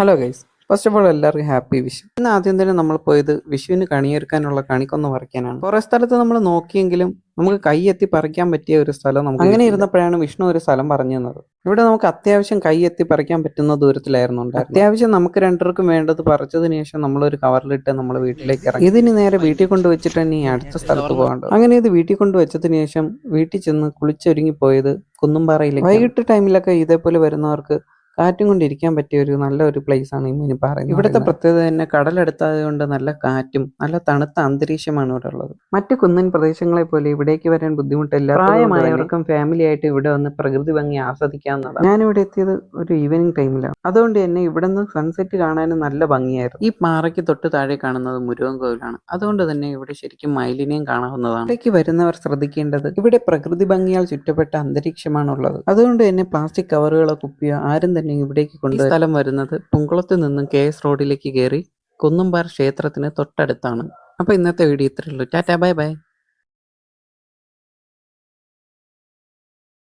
Hello guys, first of all എല്ലാവർക്കും happy Vishu. ഇന്ന് ആദ്യം തന്നെ നമ്മൾ പോയത് വിഷുവിന് കണിയൊരുക്കാനുള്ള കണിക്കൊന്ന് പറിക്കാനാണ്. കുറേ സ്ഥലത്ത് നമ്മൾ നോക്കിയെങ്കിലും നമുക്ക് കൈയെത്തി പറിക്കാൻ പറ്റിയ ഒരു സ്ഥലം നമുക്ക് അങ്ങനെ ഇരുന്നപ്പോഴാണ് വിഷ്ണു ഒരു സ്ഥലം പറഞ്ഞു തന്നത്. ഇവിടെ നമുക്ക് അത്യാവശ്യം കൈയെത്തി പറിക്കാൻ പറ്റുന്ന ദൂരത്തിലായിരുന്നു ഉണ്ടായിരുന്നത്. അത്യാവശ്യം നമുക്ക് രണ്ടുപേർക്കും വേണ്ടത് പറിച്ചതിന് ശേഷം നമ്മളൊരു കവറിലിട്ട് നമ്മൾ വീട്ടിലേക്ക് ഇറങ്ങി. ഇതിന് നേരെ വീട്ടിൽ കൊണ്ട് വെച്ചിട്ട് തന്നെ ഈ അടുത്ത സ്ഥലത്ത് പോകേണ്ടത്. അങ്ങനെ ഇത് വീട്ടിൽ കൊണ്ട് വെച്ചതിന് ശേഷം വീട്ടിൽ ചെന്ന് കുളിച്ചൊരുങ്ങി പോയത് കുന്നുംപാറയിലേക്ക്. വൈകിട്ട് ടൈമിലൊക്കെ ഇതേപോലെ വരുന്നവർക്ക് കാറ്റും കൊണ്ടിരിക്കാൻ പറ്റിയ ഒരു നല്ലൊരു പ്ലേസ് ആണ് ഈ മുനിപ്പാറ. ഇവിടുത്തെ പ്രത്യേകത തന്നെ കടലെടുത്തത് കൊണ്ട് നല്ല കാറ്റും നല്ല തണുത്ത അന്തരീക്ഷമാണ് ഇവിടെ ഉള്ളത്. മറ്റു കുന്നിൻ പ്രദേശങ്ങളെ പോലെ ഇവിടേക്ക് വരാൻ ബുദ്ധിമുട്ടില്ല. പ്രായമായവർക്കും ഫാമിലി ആയിട്ട് ഇവിടെ വന്ന് പ്രകൃതി ഭംഗി ആസ്വദിക്കാവുന്നതാണ്. ഞാനിവിടെ എത്തിയത് ഒരു ഈവനിങ് ടൈമിലാണ്. അതുകൊണ്ട് തന്നെ ഇവിടെ നിന്ന് സൺസെറ്റ് കാണാനും നല്ല ഭംഗിയായിരുന്നു. ഈ പാറയ്ക്ക് തൊട്ട് താഴെ കാണുന്നത് മുരുകൻ കോവിലാണ്. അതുകൊണ്ട് തന്നെ ഇവിടെ ശരിക്കും മയിലിനെയും കാണാവുന്നതാണ്. ഇവിടേക്ക് വരുന്നവർ ശ്രദ്ധിക്കേണ്ടത് ഇവിടെ പ്രകൃതി ഭംഗിയാൽ ചുറ്റപ്പെട്ട അന്തരീക്ഷമാണുള്ളത്. അതുകൊണ്ട് തന്നെ പ്ലാസ്റ്റിക് കവറുകളോ കുപ്പിയോ ആരും തന്നെ ഇവിടേക്ക് കൊണ്ട് സ്ഥലം വരുന്നത് പുങ്കുളത്ത് നിന്നും KS റോഡിലേക്ക് കയറി കുന്നുംപാറ ക്ഷേത്രത്തിന് തൊട്ടടുത്താണ്. അപ്പോൾ ഇന്നത്തെ വീഡിയോ ഇത്രയേ ഉള്ളൂ. Tata, bye bye.